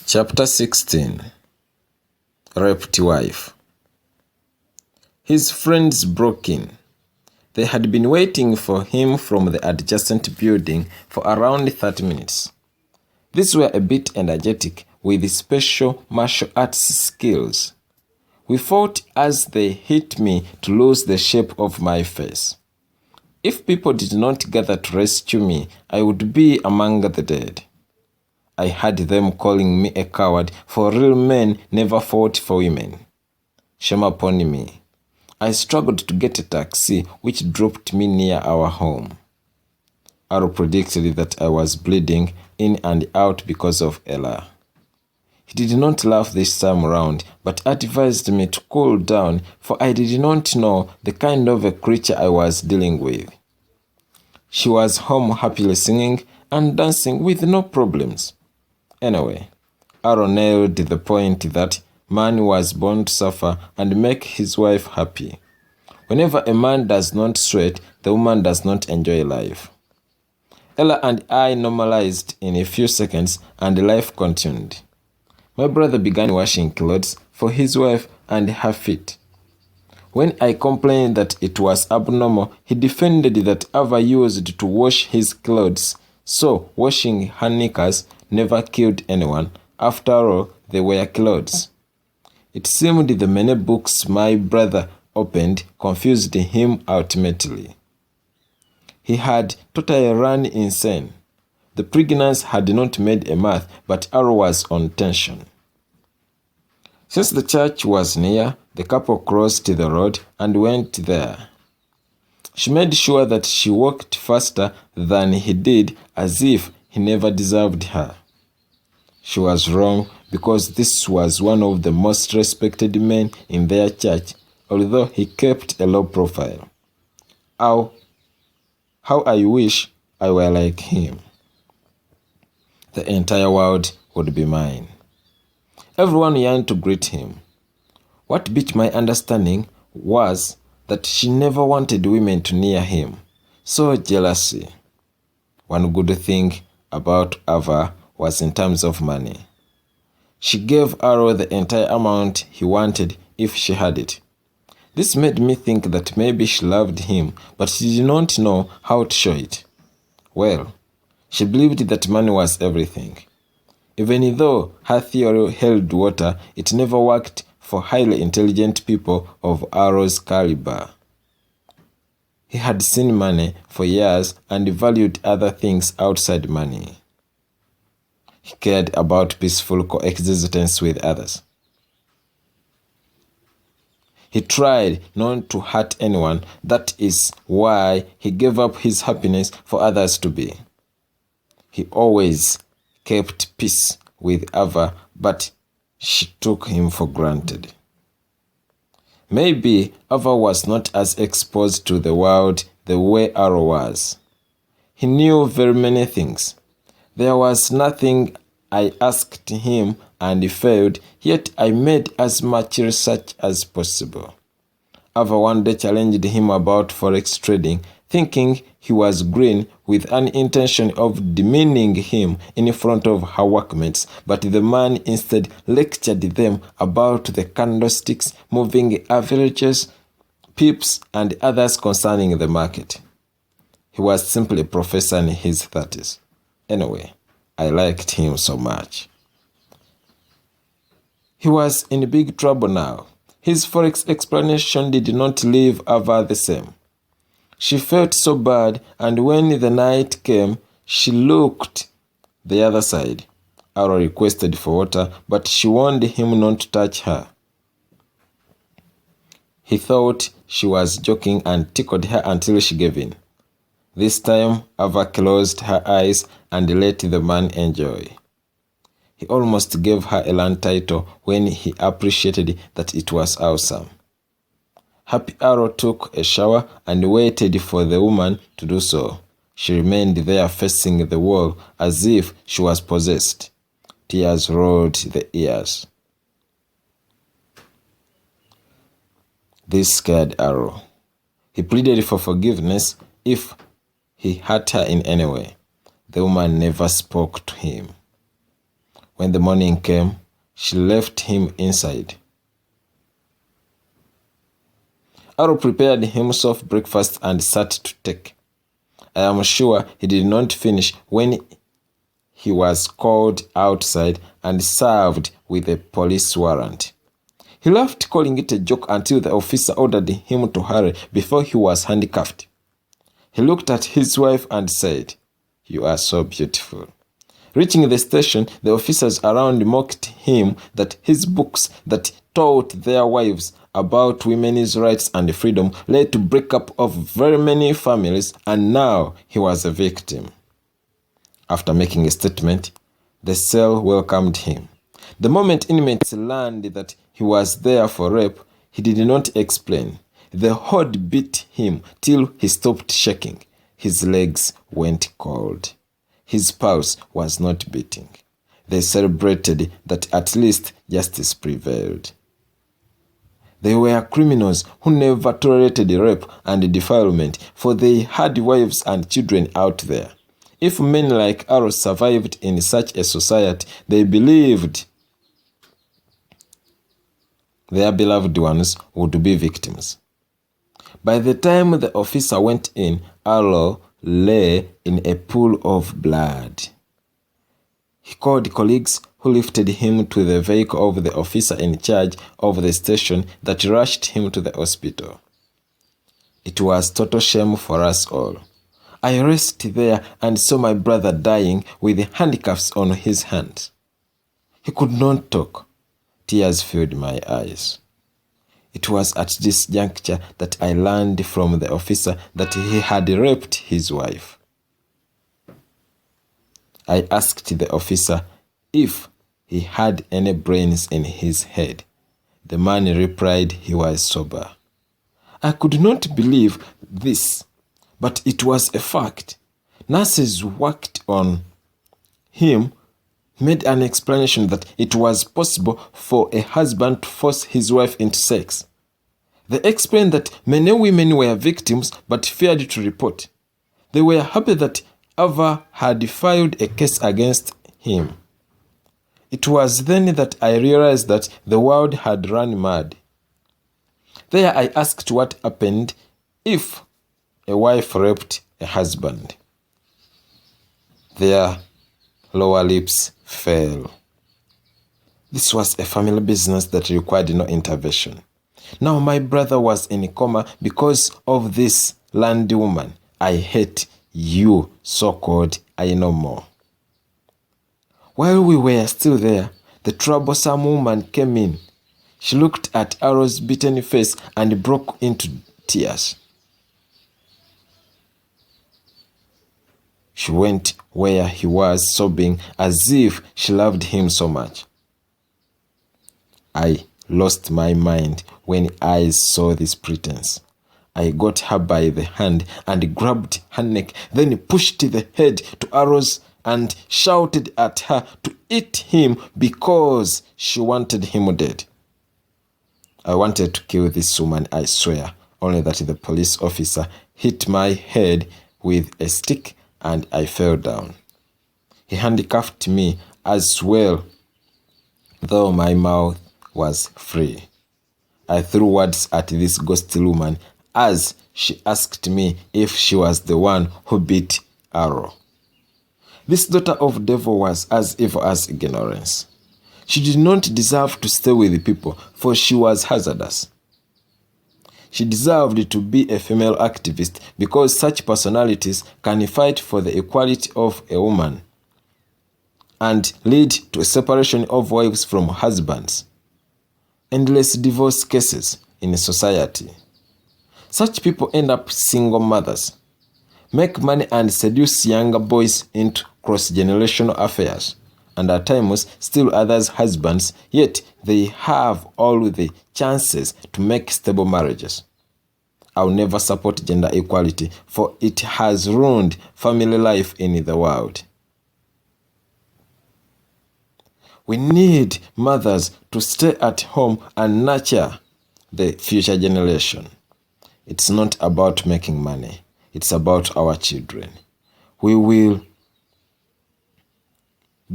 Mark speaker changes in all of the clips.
Speaker 1: Chapter 16. Raped Wife. His friends broke in. They had been waiting for him from the adjacent building for around 30 minutes. These were a bit energetic with special martial arts skills. We fought as they hit me to lose the shape of my face. If people did not gather to rescue me, I would be among the dead. I had them calling me a coward, for real men never fought for women. Shame upon me. I struggled to get a taxi which dropped me near our home. Aro predicted that I was bleeding in and out because of Ella. He did not laugh this time around, but advised me to cool down, for I did not know the kind of a creature I was dealing with. She was home happily singing and dancing with no problems. Anyway, Aro nailed the point that man was born to suffer and make his wife happy. Whenever a man does not sweat, the woman does not enjoy life. Ella and I normalized in a few seconds and life continued. My brother began washing clothes for his wife and her feet. When I complained that it was abnormal, he defended that Ava used to wash his clothes, so washing her knickers never killed anyone. After all, they were clothes. It seemed the many books my brother opened confused him ultimately. He had totally run insane. The pregnancy had not made a math, but Aro was on tension. Since the church was near, the couple crossed the road and went there. She made sure that she walked faster than he did, as if he never deserved her. She was wrong, because this was one of the most respected men in their church, although he kept a low profile. How I wish I were like him. The entire world would be mine. Everyone yearned to greet him. What beat my understanding was that she never wanted women to near him. So jealousy. One good thing about Ava was in terms of money. She gave Aro the entire amount he wanted if she had it. This made me think that maybe she loved him, but she did not know how to show it. Well, she believed that money was everything. Even though her theory held water, it never worked for highly intelligent people of Aro's caliber. He had seen money for years and valued other things outside money. He cared about peaceful coexistence with others. He tried not to hurt anyone. That is why he gave up his happiness for others to be. He always kept peace with Ava, but she took him for granted. Maybe Ava was not as exposed to the world the way Aro was. He knew very many things. There was nothing I asked him and he failed, yet I made as much research as possible. Ava one day challenged him about forex trading, thinking he was green, with an intention of demeaning him in front of her workmates, but the man instead lectured them about the candlesticks, moving averages, pips, and others concerning the market. He was simply a professor in his 30s. Anyway, I liked him so much. He was in big trouble now. His forex explanation did not leave Ava the same. She felt so bad, and when the night came, she looked the other side. Aro requested for water, but she warned him not to touch her. He thought she was joking and tickled her until she gave in. This time, Ava closed her eyes and let the man enjoy. He almost gave her a land title when he appreciated that it was awesome. Happy Aro took a shower and waited for the woman to do so. She remained there facing the wall as if she was possessed. Tears rolled the ears. This scared Aro. He pleaded for forgiveness if he hurt her in any way. The woman never spoke to him. When the morning came, she left him inside. Aro prepared himself breakfast and sat to take. I am sure he did not finish when he was called outside and served with a police warrant. He laughed, calling it a joke, until the officer ordered him to hurry before he was handcuffed. He looked at his wife and said, "You are so beautiful." Reaching the station, the officers around mocked him that his books that taught their wives about women's rights and freedom led to breakup of very many families, and now he was a victim. After making a statement, the cell welcomed him. The moment inmates learned that he was there for rape, he did not explain. The hold beat him till he stopped shaking. His legs went cold. His pulse was not beating. They celebrated that at least justice prevailed. They were criminals who never tolerated rape and defilement, for they had wives and children out there. If men like Aro survived in such a society, they believed their beloved ones would be victims. By the time the officer went in, Aro lay in a pool of blood. He called colleagues who lifted him to the vehicle of the officer in charge of the station that rushed him to the hospital. It was total shame for us all. I rested there and saw my brother dying with handcuffs on his hands. He could not talk. Tears filled my eyes. It was at this juncture that I learned from the officer that he had raped his wife. I asked the officer if he had any brains in his head. The man replied he was sober. I could not believe this, but it was a fact. Nurses worked on him made an explanation that it was possible for a husband to force his wife into sex. They explained that many women were victims but feared to report. They were happy that Ava had filed a case against him. It was then that I realized that the world had run mad. There I asked what happened if a wife raped a husband. Their lower lips fell. This was a family business that required no intervention. Now my brother was in a coma because of this land woman. I hate you, so-called I know more. While we were still there, the troublesome woman came in. She looked at Aro's beaten face and broke into tears. She went where he was, sobbing as if she loved him so much. I lost my mind when I saw this pretense. I got her by the hand and grabbed her neck, then pushed the head to Aro's and shouted at her to eat him because she wanted him dead. I wanted to kill this woman, I swear, only that the police officer hit my head with a stick and I fell down. He handcuffed me as well, though my mouth was free. I threw words at this ghostly woman as she asked me if she was the one who beat Aro. This daughter of devil was as evil as ignorance. She did not deserve to stay with people, for she was hazardous. She deserved to be a female activist because such personalities can fight for the equality of a woman and lead to a separation of wives from husbands. Endless divorce cases in society. Such people end up single mothers, make money and seduce younger boys into cross-generational affairs, and at times steal others' husbands, yet they have all the chances to make stable marriages. I'll never support gender equality, for it has ruined family life in the world. We need mothers to stay at home and nurture the future generation. It's not about making money. It's about our children. We will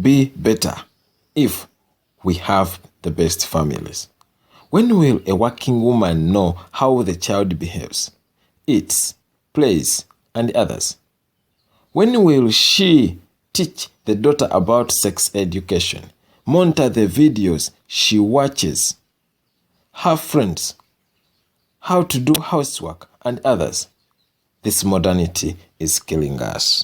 Speaker 1: be better if we have the best families? When will a working woman know how the child behaves, eats, plays, and others? When will she teach the daughter about sex education, monitor the videos she watches, her friends, how to do housework, and others? This modernity is killing us.